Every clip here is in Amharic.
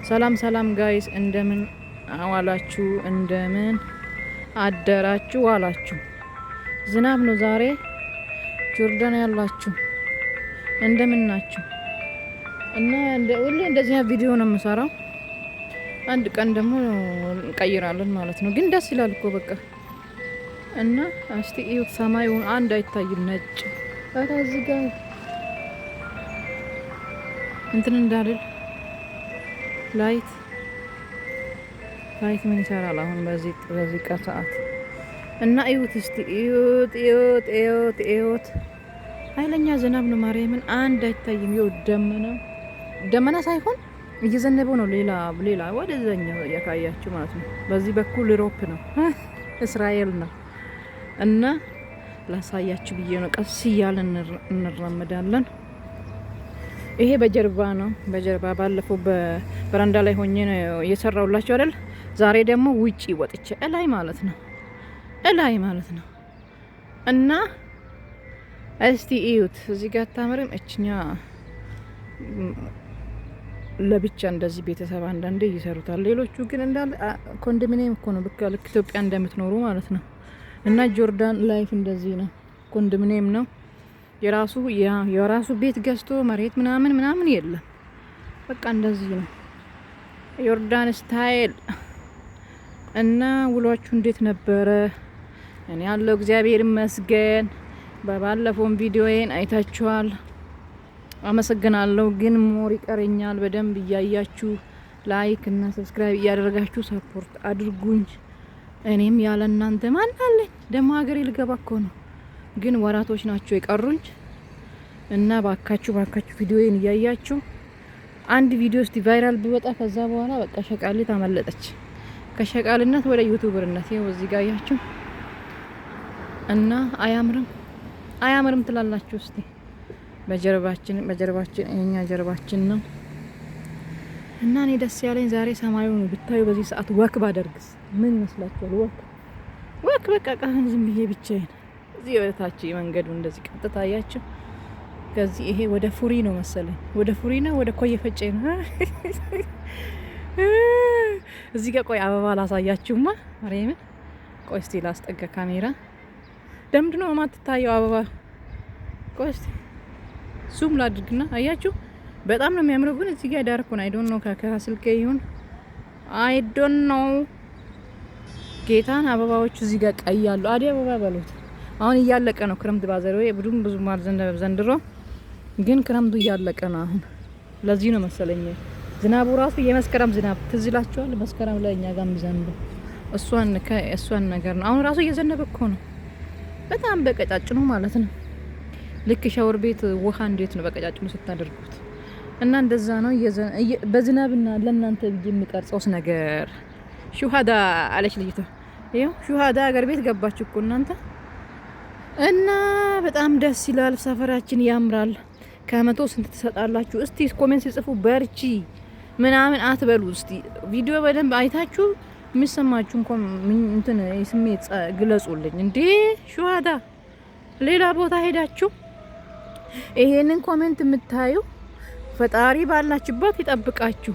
ሰላም ሰላም ጋይስ እንደምን አዋላችሁ? እንደምን አደራችሁ? ዋላችሁ? ዝናብ ነው ዛሬ ጆርዳን ያላችሁ እንደምን ናችሁ? እና ሁሌ እንደዚህ ቪዲዮ ነው የምሰራው። አንድ ቀን ደግሞ እንቀይራለን ማለት ነው። ግን ደስ ይላል እኮ በቃ። እና እስቲ እዩት፣ ሰማዩ አንድ አይታይም ነጭ። ኧረ እዚህ ጋር እንትን እንዳልል ላይት ምን ይሰራል አሁን በዚህ ቀን ሰዓት? እና እዩት እስቲ እዩት። ኃይለኛ ዝናብ ነው ማርያምን፣ አንድ አይታይም። ይኸው ደመና ሳይሆን እየዘነበው ነው። ሌላ ወደዛኛው ያካያችሁ ማለት ነው። በዚህ በኩል ዩሮፕ ነው እስራኤል ነው። እና ላሳያችሁ ብዬ ነው። ቀስ እያለን እንራመዳለን። ይሄ በጀርባ ነው። በጀርባ ባለፈው በበረንዳ ላይ ሆኜ ነው እየሰራሁላችሁ አይደል? ዛሬ ደግሞ ውጪ ወጥቼ እላይ ማለት ነው። እና እስቲ እዩት እዚህ ጋር ታምርም እችኛ ለብቻ እንደዚህ ቤተሰብ አንዳንዴ ይሰሩታል። ሌሎቹ ግን እንዳለ ኮንዶሚኒየም እኮ ነው፣ በቃ ልክ ኢትዮጵያ እንደምትኖሩ ማለት ነው። እና ጆርዳን ላይፍ እንደዚህ ነው። ኮንዶሚኒየም ነው። የራሱ ቤት ገዝቶ መሬት ምናምን የለም። በቃ እንደዚህ ነው ዮርዳን ስታይል። እና ውሏችሁ እንዴት ነበረ? እኔ ያለው እግዚአብሔር ይመስገን። በባለፈው ቪዲዮዬን አይታችኋል፣ አመሰግናለሁ። ግን ሞር ይቀረኛል። በደንብ እያያችሁ ላይክ እና ሰብስክራይብ እያደረጋችሁ ሰፖርት አድርጉኝ። እኔም ያለ እናንተ ማን አለኝ? ደግሞ ሀገሬ ልገባ እኮ ነው። ግን ወራቶች ናቸው የቀሩኝ። እና ባካችሁ ቪዲዮዬን እያያችሁ አንድ ቪዲዮ እስቲ ቫይራል ቢወጣ ከዛ በኋላ በቃ ሸቃሊት አመለጠች። ከሸቃልነት ወደ ዩቲዩበርነት ይኸው እዚህ ጋር ያያችሁ። እና አያምርም ትላላችሁ እስቲ። በጀርባችን የኛ ጀርባችን ነው። እና እኔ ደስ ያለኝ ዛሬ ሰማዩን ብታዩ በዚህ ሰዓት ወክ ባደርግስ ምን ይመስላችኋል? ወክ በቃ ቀን ዝም ብዬ ብቻዬን እዚህ ወታች መንገዱ እንደዚህ ቀጥታ አያችሁ። ከዚህ ይሄ ወደ ፉሪ ነው መሰለኝ፣ ወደ ፉሪ ነው ወደ ኮየ ፈጬ ነው። እዚህ ጋር ቆይ አበባ ላሳያችሁማ። ማርያምን ቆይ እስቲ ላስጠጋ ካሜራ። ለምንድን ነው የማትታየው አበባ? ቆይ እስቲ ዙም ላድርግና አያችሁ። በጣም ነው የሚያምረው። ግን እዚህ ጋር ዳርኩን አይ ዶንት ኖ ከስልኬ ይሁን አይ ዶንት ኖ ጌታን አበባዎቹ እዚህ ጋር ቀያሉ። አዲስ አበባ በሉት። አሁን እያለቀ ነው ክረምት ባዘረው ብዙ ማልዘንደብ ዘንድሮ ግን ክረምቱ እያለቀ ነው አሁን። ለዚህ ነው መሰለኝ ዝናቡ ራሱ የመስከረም ዝናብ ትዝ ይላችኋል። መስከረም ላይ እኛ ጋር የሚዘንበው እሷን ነገር ነው። አሁን ራሱ እየዘነበ እኮ ነው፣ በጣም በቀጫጭኑ ማለት ነው። ልክ ሻወር ቤት ውሃ እንዴት ነው በቀጫጭኑ ስታደርጉት። እና እንደዛ ነው በዝናብና ለእናንተ ብዬ የሚቀርጸውስ ነገር ሹሃዳ አለች ልጅቷ። ይኸው ሹሃዳ ሀገር ቤት ገባችሁ እኮ እናንተ። እና በጣም ደስ ይላል። ሰፈራችን ያምራል። ከመቶ ስንት ትሰጣላችሁ? እስቲ ኮሜንት ሲጽፉ በርቺ ምናምን አትበሉ። እስቲ ቪዲዮ በደንብ አይታችሁ የሚሰማችሁ እንኳን እንትን ስሜት ግለጹልኝ። እንዴ ሹሃዳ ሌላ ቦታ ሄዳችሁ ይሄንን ኮሜንት የምታዩ ፈጣሪ ባላችሁበት ይጠብቃችሁ፣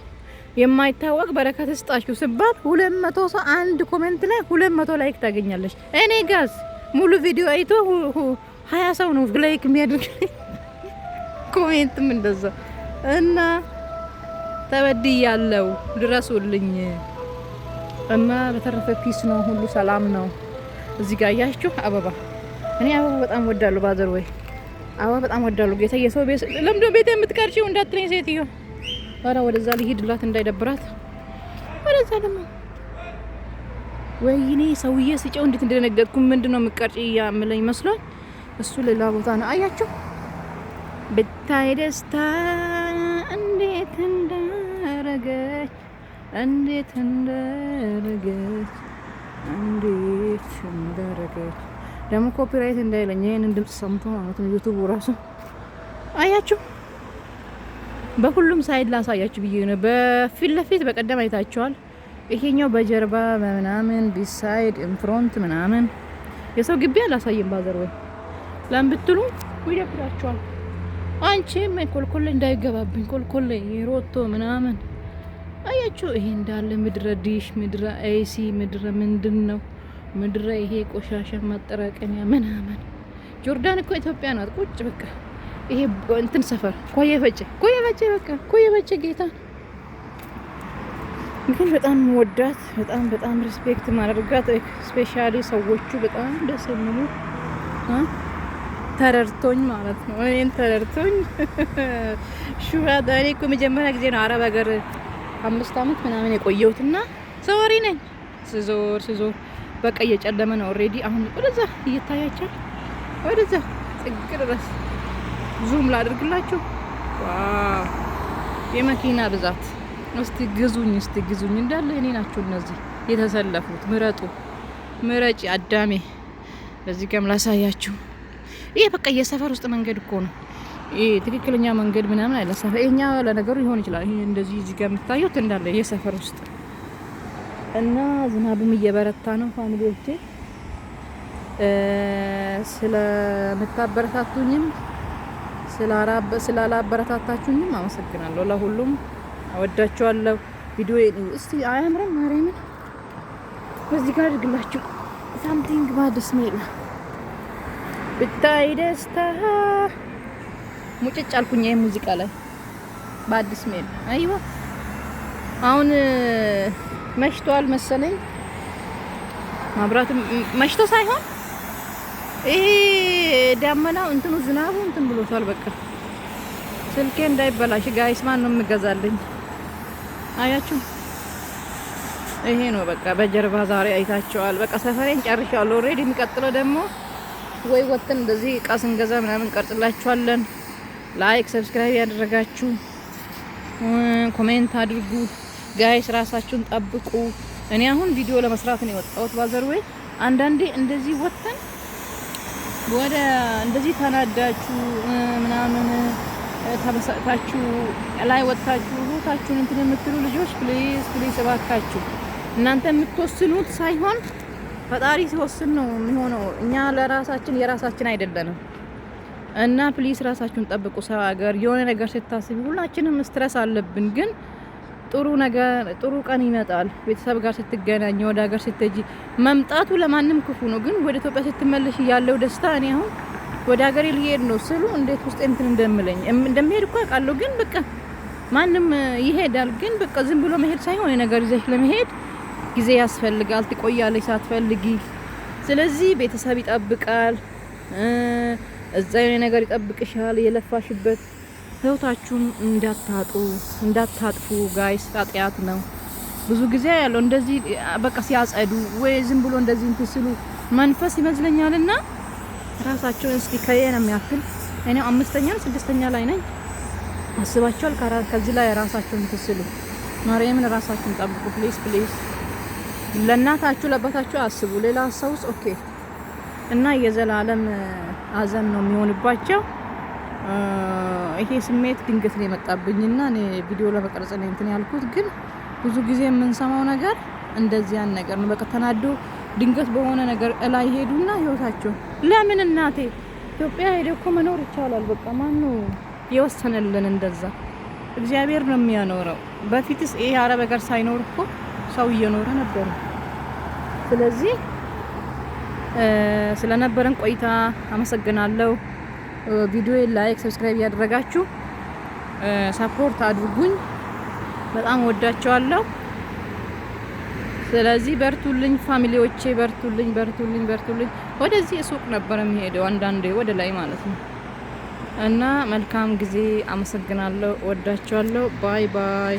የማይታወቅ በረከት ስጣችሁ ሲባል 200 ሰው አንድ ኮሜንት ላይ 200 ላይክ ታገኛለች። እኔ ጋዝ ሙሉ ቪዲዮ አይቶ 20 ሰው ነው ላይክ የሚያደርግ ኮሜንትም እንደዛ። እና ተበድያለሁ፣ ድረሱልኝ። እና በተረፈ ፒስ ነው፣ ሁሉ ሰላም ነው። እዚህ ጋር ያያችሁ አበባ፣ እኔ አበባ በጣም ወዳለሁ። ባዘር ወይ አበባ በጣም ወዳለሁ። ጌታ የሰው ቤት ለምዶ ቤት የምትቀርጪው እንዳትለኝ ሴትዮ። ኧረ ወደዛ ልሂድላት እንዳይደብራት። ወደዛ ደግሞ ወይኔ ሰውዬ ስጨው እንዴት እንደደነገጥኩ። ምንድነው የምትቀርጪ ያምለኝ መስሎኝ፣ እሱ ሌላ ቦታ ነው። አያችሁ ብታይ ደስታ እንዴት እንዳረገች ደግሞ ኮፒራይት እንዳይለኝ ይሄንን ድምጽ ሰምቶ ማለት ነው ዩቲዩብ ራሱ። አያችሁ በሁሉም ሳይድ ላሳያችሁ ብዬ ነው። በፊት ለፊት በቀደም አይታችኋል። ይሄኛው በጀርባ ምናምን ቢሳይድ ኢንፍሮንት ምናምን የሰው ግቢ አላሳየም። ባዘር ወይ ለምን ብትሉ ይደብራችኋል። አንቺ ኮልኮሌ እንዳይገባብኝ ኮልኮሌ ሮቶ ምናምን አያችሁ ይሄ እንዳለ ምድረ ዲሽ፣ ምድረ ኤሲ፣ ምድረ ምንድነው፣ ምድረ ይሄ ቆሻሻ ማጠራቀሚያ ምናምን። ጆርዳን እኮ ኢትዮጵያ ናት። ቁጭ በቃ ይሄ እንትን ሰፈር ኮየ ፈጨ በቃ ኮየ ፈጨ ጌታ። ግን በጣም ወዳት በጣም ሪስፔክት ማድረጋት ስፔሻሊ ሰዎቹ በጣም ደስ የሚሉ ተረድቶኝ ማለት ነው። እኔን ተረድቶኝ ሹሃዳ እኔ እኮ መጀመሪያ ጊዜ ነው አረብ ሀገር 5 አመት ምናምን የቆየሁትና ሰዋሪ ነኝ። ስዞር በቃ እየጨለመ ነው ኦሬዲ። አሁን ወደዛ እየታያቸው ወደዛ ጥግ ድረስ ዙም ላድርግላችሁ። ዋው የመኪና ብዛት! እስቲ ግዙኝ እንዳለ እኔ ናቸው እነዚህ የተሰለፉት። ምረጪ አዳሜ። በዚህ ጋም ላሳያችሁ። ይሄ በቃ የሰፈር ውስጥ መንገድ እኮ ነው። ይሄ ትክክለኛ መንገድ ምናምን አይደለም። ሰፈር እኛ ለነገሩ ይሆን ይችላል። ይሄ እንደዚህ እዚህ ጋር የምታዩት እንዳለ የሰፈር ውስጥ እና ዝናቡም እየበረታ ነው። ፋሚሊዎቼ ስለምታበረታቱኝም ስላላበረታታችሁኝም አመሰግናለሁ። ለሁሉም አወዳችኋለሁ። ቪዲዮ እስቲ አያምርም? ማርያምን በዚህ ጋር አድርግላችሁ ሳምቲንግ ባድስ ሜል ብታይ ደስታ ሙጭጭ አልኩኝ። ይሄ ሙዚቃ ላይ በአዲስ ሜል አይዋ። አሁን መሽቷል መሰለኝ። ማብራቱ መሽቶ ሳይሆን ይሄ ዳመናው እንትኑ ዝናቡ እንትን ብሎታል። በቃ ስልኬ እንዳይበላሽ ጋይስ ማን ነው የምገዛልኝ? አያችሁ ይሄ ነው በቃ በጀርባ ዛሬ አይታችኋል። በቃ ሰፈሬን ጨርሻለሁ ኦልሬዲ። የሚቀጥለው ደግሞ ወይ ወጥተን እንደዚህ እቃ ስንገዛ ምናምን ቀርጽላችኋለን። ላይክ ሰብስክራይብ ያደረጋችሁ ኮሜንት አድርጉ ጋይስ። ራሳችሁን ጠብቁ። እኔ አሁን ቪዲዮ ለመስራት ነው የወጣሁት። ባዘርዌይ አንዳንዴ እንደዚህ ወጥተን ወደ እንደዚህ ተናዳችሁ ምናምን ተበሳታችሁ ላይ ወጣችሁ ሩታችሁን እንትን የምትሉ ልጆች ፕሊዝ እባካችሁ እናንተ የምትወስኑት ሳይሆን ፈጣሪ ሲወስን ነው የሚሆነው። እኛ ለራሳችን የራሳችን አይደለንም እና ፕሊዝ ራሳችሁን ጠብቁ። ሰው ሀገር የሆነ ነገር ስታስቢ ሁላችንም ስትረስ አለብን፣ ግን ጥሩ ቀን ይመጣል። ቤተሰብ ጋር ስትገናኝ፣ ወደ ሀገር ስትሄጂ መምጣቱ ለማንም ክፉ ነው፣ ግን ወደ ኢትዮጵያ ስትመለሽ ያለው ደስታ እኔ አሁን ወደ ሀገሬ ልሄድ ነው ስሉ እንዴት ውስጥ እንትን እንደሚሄድ እኮ አውቃለሁ። ግን በቃ ማንም ይሄዳል፣ ግን በቃ ዝም ብሎ መሄድ ሳይሆን ነገር ይዘሽ ለመሄድ ጊዜ ያስፈልጋል። ትቆያለሽ ሳትፈልጊ። ስለዚህ ቤተሰብ ይጠብቃል፣ እዛ የሆነ ነገር ይጠብቅሻል። የለፋሽበት ህይወታችሁን እንዳታጥፉ ጋይስ። ኃጢአት ነው ብዙ ጊዜ ያለው እንደዚህ በቃ ሲያጸዱ ወይ ዝም ብሎ እንደዚህ እንትን ሲሉ መንፈስ ይመስለኛልና ራሳቸውን እስኪ ከየነ የሚያክል እኔ 5ኛ 6ኛ ላይ ነኝ አስባቸዋል። ከዚህ ላይ ራሳቸውን ትስሉ ማርያምን ራሳችሁን ጠብቁ ፕሊዝ። ለእናታችሁ ለአባታችሁ አስቡ። ሌላ ሰውስ ኦኬ እና የዘላለም አዘን ነው የሚሆንባቸው። ይሄ ስሜት ድንገት ነው የመጣብኝና እኔ ቪዲዮ ለመቅረጽ ነው እንትን ያልኩት። ግን ብዙ ጊዜ የምንሰማው ነገር እንደዚያን ነገር ነው። በቃ ተናዶ ድንገት በሆነ ነገር ላይ ሄዱና ህይወታቸው ለምን እናቴ ኢትዮጵያ ሄደው እኮ መኖር ይቻላል። በቃ ማን ነው የወሰነልን? እንደዛ እግዚአብሔር ነው የሚያኖረው። በፊትስ ይሄ አረብ ሀገር ሳይኖር እኮ ሰው እየኖረ ነበር። ስለዚህ ስለነበረን ቆይታ አመሰግናለሁ። ቪዲዮ ላይክ ሰብስክራይብ ያደረጋችሁ ሰፖርት አድርጉኝ። በጣም ወዳቸዋለሁ። ስለዚህ በርቱልኝ ፋሚሊዎቼ፣ በርቱልኝ። ወደዚህ ሱቅ ነበር የሚሄደው አንዳንዴ ወደ ላይ ማለት ነው። እና መልካም ጊዜ። አመሰግናለሁ። ወዳቸዋለሁ። ባይ